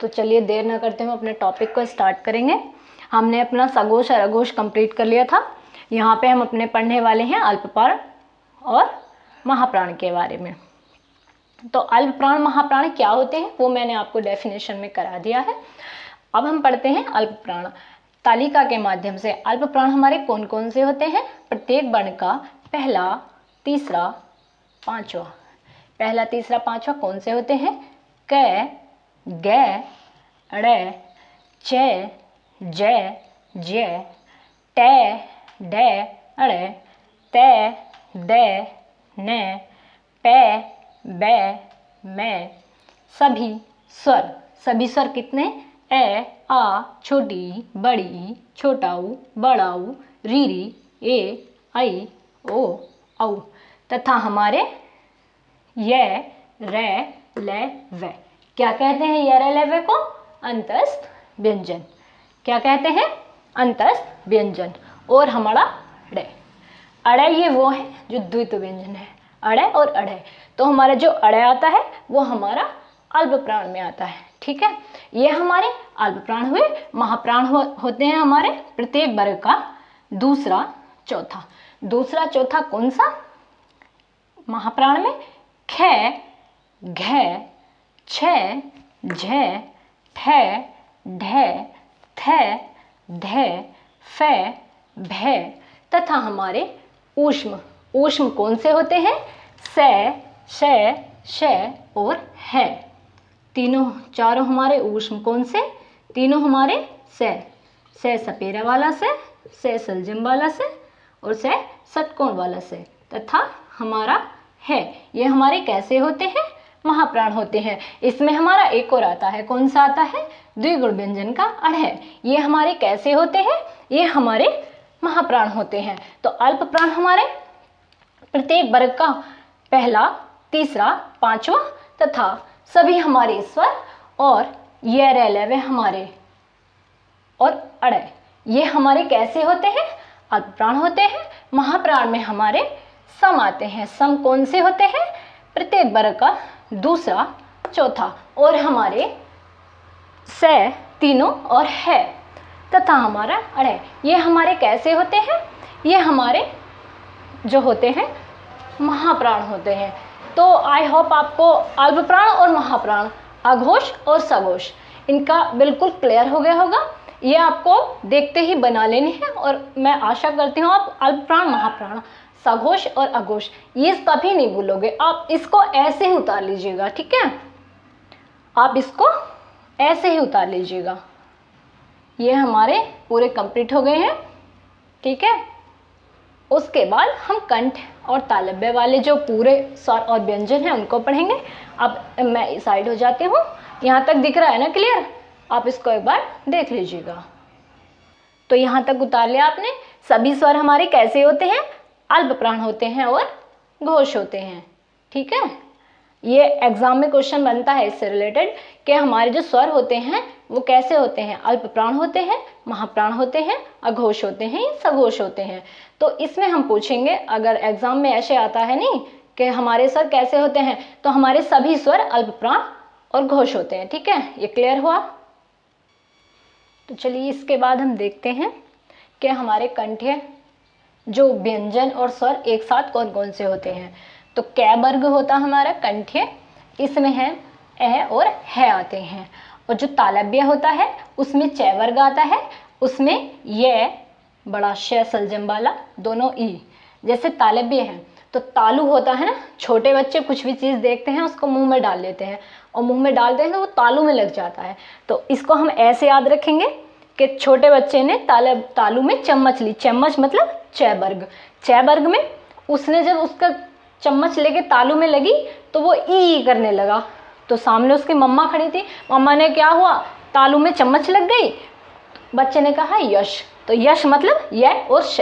तो चलिए देर न करते हुए अपने टॉपिक को स्टार्ट करेंगे। हमने अपना सघोष और अघोष कंप्लीट कर लिया था। यहाँ पे हम अपने पढ़ने वाले हैं अल्पप्राण और महाप्राण के बारे में। तो अल्पप्राण महाप्राण क्या होते हैं वो मैंने आपको डेफिनेशन में करा दिया है। अब हम पढ़ते हैं अल्पप्राण। तालिका के माध्यम से अल्पप्राण हमारे कौन कौन से होते हैं। प्रत्येक वर्ण का पहला, तीसरा, पांचवा। पहला, तीसरा, पांचवा कौन से होते हैं। क, ग, ड़, च, ज, ज, ट, ड, ड़, त, द, न, प, ब, म। सभी स्वर, सभी स्वर कितने। ए, आ, छोटी, बड़ी, छोटाऊ, बड़ाऊ, रीरी, ए, आई, ओ, औ तथा हमारे य, र, ल, व। क्या कहते हैं य, र, ल, व को। अंतस्थ व्यंजन। क्या कहते हैं। अंतस्थ व्यंजन। और हमारा ड़, अड़ ये वो है जो द्वित व्यंजन है। अड़ और अढ़। तो हमारा जो अड़ आता है वो हमारा अल्पप्राण में आता है। ठीक है, ये हमारे अल्पप्राण हुए। महाप्राण होते हैं हमारे प्रत्येक वर्ग का दूसरा, चौथा। दूसरा चौथा कौन सा। महाप्राण में ख, घ, छ, झ, ठ, ढ, थ, ध, फ, भ तथा हमारे ऊष्म। ऊष्म कौन से होते हैं। स, श, श और है। तीनों चारों हमारे ऊष्म कौन से। तीनों हमारे से सपेरा वाला से सलजम वाला से और से षटकोण वाला से तथा हमारा है। ये हमारे कैसे होते हैं। महाप्राण होते हैं। इसमें हमारा एक और आता है। कौन सा आता है। द्विगुण व्यंजन का अढ़। ये हमारे कैसे होते हैं। ये हमारे महाप्राण होते हैं। तो अल्पप्राण हमारे प्रत्येक वर्ग का पहला, तीसरा, पांचवा तथा सभी हमारे स्वर और ये र, ल, व हमारे और अड़ ये हमारे कैसे होते हैं। अल्पप्राण होते हैं। महाप्राण में हमारे सम आते हैं। सम कौन से होते हैं। प्रत्येक वर्ग का दूसरा, चौथा और हमारे स तीनों और है तथा हमारा अड़। ये हमारे कैसे होते हैं। ये हमारे जो होते हैं महाप्राण होते हैं। तो आई होप आपको अल्पप्राण और महाप्राण, अघोष और सघोष इनका बिल्कुल क्लियर हो गया होगा। ये आपको देखते ही बना लेनी है और मैं आशा करती हूँ आप अल्पप्राण, महाप्राण, सघोष और अघोष ये कभी नहीं भूलोगे। आप इसको ऐसे ही उतार लीजिएगा। ठीक है, आप इसको ऐसे ही उतार लीजिएगा। ये हमारे पूरे कंप्लीट हो गए हैं। ठीक है, उसके बाद हम कंठ और तालव्य वाले जो पूरे स्वर और व्यंजन हैं उनको पढ़ेंगे। अब मैं साइड हो जाती हूँ। यहाँ तक दिख रहा है ना क्लियर। आप इसको एक बार देख लीजिएगा। तो यहाँ तक उतार लिया आपने। सभी स्वर हमारे कैसे होते हैं। अल्पप्राण होते हैं और घोष होते हैं। ठीक है, ये एग्जाम में क्वेश्चन बनता है इससे रिलेटेड कि हमारे जो स्वर होते हैं वो कैसे होते हैं। अल्पप्राण होते हैं, महाप्राण होते हैं, अघोष होते हैं, सघोष होते हैं। तो इसमें हम पूछेंगे, अगर एग्जाम में ऐसे आता है नहीं कि हमारे स्वर कैसे होते हैं, तो हमारे सभी स्वर अल्पप्राण और घोष होते हैं। ठीक है, ये क्लियर हुआ। तो चलिए इसके बाद हम देखते हैं कि हमारे कंठ्य जो व्यंजन और स्वर एक साथ कौन कौन से होते हैं। तो कै वर्ग होता हमारा कंठ्य, इसमें है ए और है आते हैं। और जो तालव्य होता है उसमें च वर्ग आता है, उसमें ये बड़ा श सलजम वाला दोनों ई। जैसे तालव्य है तो तालु होता है ना, छोटे बच्चे कुछ भी चीज़ देखते हैं उसको मुंह में डाल लेते हैं और मुंह में डालते हैं तो वो तालु में लग जाता है। तो इसको हम ऐसे याद रखेंगे कि छोटे बच्चे ने तालु में चम्मच ली। चम्मच मतलब च वर्ग। च वर्ग में उसने जब उसका चम्मच लेके तालू में लगी तो वो ई करने लगा। तो सामने उसकी मम्मा खड़ी थी। मम्मा ने क्या हुआ, तालू में चम्मच लग गई। बच्चे ने कहा यश। तो यश मतलब य और श।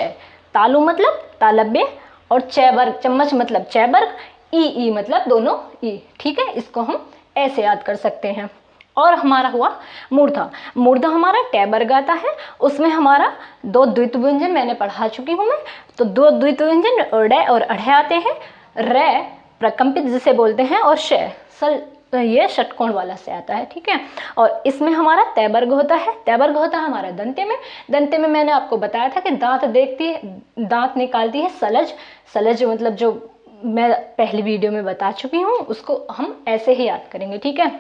तालू मतलब तालव्य और च वर्ग चम्मच मतलब च वर्ग। ई मतलब दोनों ई। ठीक है, इसको हम ऐसे याद कर सकते हैं। और हमारा हुआ मूर्धा। मूर्धा हमारा ट वर्ग आता है, उसमें हमारा दो द्वित व्यंजन मैंने पढ़ा चुकी हूँ मैं। तो दो द्वित व्यंजन ड़ और अढ़ आते हैं। र प्रकंपित जिसे बोलते हैं और श ये षटकोण वाला से आता है, ठीक है। और इसमें हमारा तय वर्ग होता है, तय वर्ग होता है हमारा दंते में। दंते में मैंने आपको बताया था कि दांत देखती है, दांत निकालती है सलज। सलज मतलब जो मैं पहली वीडियो में बता चुकी हूँ, उसको हम ऐसे ही याद करेंगे, ठीक है।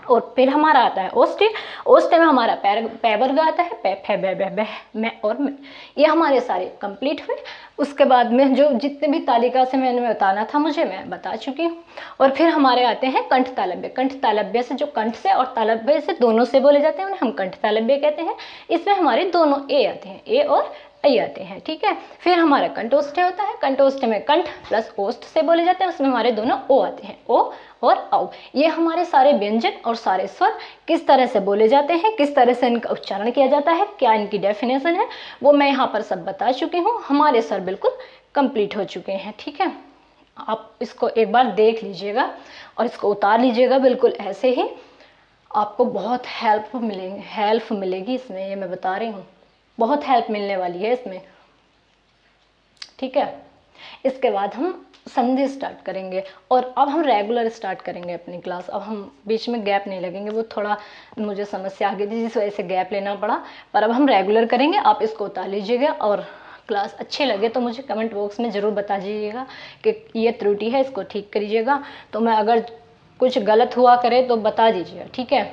और फिर हमारा आता है ओष्ठ्य। ओष्ठ्य में हमारा पै वर्ग आता है, पै फै बै बै बै मैं और मैं। ये हमारे सारे कंप्लीट हुए। उसके बाद में जो जितने भी तालिका से मैंने बताना था मुझे, मैं बता चुकी हूँ। और फिर हमारे आते हैं कंठ तालव्य। कंठ तालव्य से, जो कंठ से और तालव्य से दोनों से बोले जाते हैं, उन्हें हम कंठ तालव्य कहते हैं। इसमें हमारे दोनों ए आते हैं, ए और ऐ आते हैं, ठीक है। फिर हमारा कंठोष्ठ्य होता है। कंठोष्ठ्य में कंठ प्लस ओष्ठ से बोले जाते हैं, उसमें हमारे दोनों ओ आते हैं, ओ और औ। ये हमारे सारे व्यंजन और सारे स्वर किस तरह से बोले जाते हैं, किस तरह से इनका उच्चारण किया जाता है, क्या इनकी डेफिनेशन है, वो मैं यहाँ पर सब बता चुकी हूँ। हमारे स्वर बिल्कुल कंप्लीट हो चुके हैं, ठीक है। आप इसको एक बार देख लीजिएगा और इसको उतार लीजिएगा बिल्कुल ऐसे ही। आपको बहुत हेल्प मिलेगी इसमें, ये मैं बता रही हूँ, बहुत हेल्प मिलने वाली है इसमें, ठीक है। इसके बाद हम संधि स्टार्ट करेंगे और अब हम रेगुलर स्टार्ट करेंगे अपनी क्लास। अब हम बीच में गैप नहीं लगेंगे, वो थोड़ा मुझे समस्या आ गई थी जिस वजह से गैप लेना पड़ा, पर अब हम रेगुलर करेंगे। आप इसको उतार लीजिएगा और क्लास अच्छे लगे तो मुझे कमेंट बॉक्स में ज़रूर बता दीजिएगा कि ये त्रुटि है, इसको ठीक करिएगा। तो मैं अगर कुछ गलत हुआ करे तो बता दीजिएगा, ठीक है।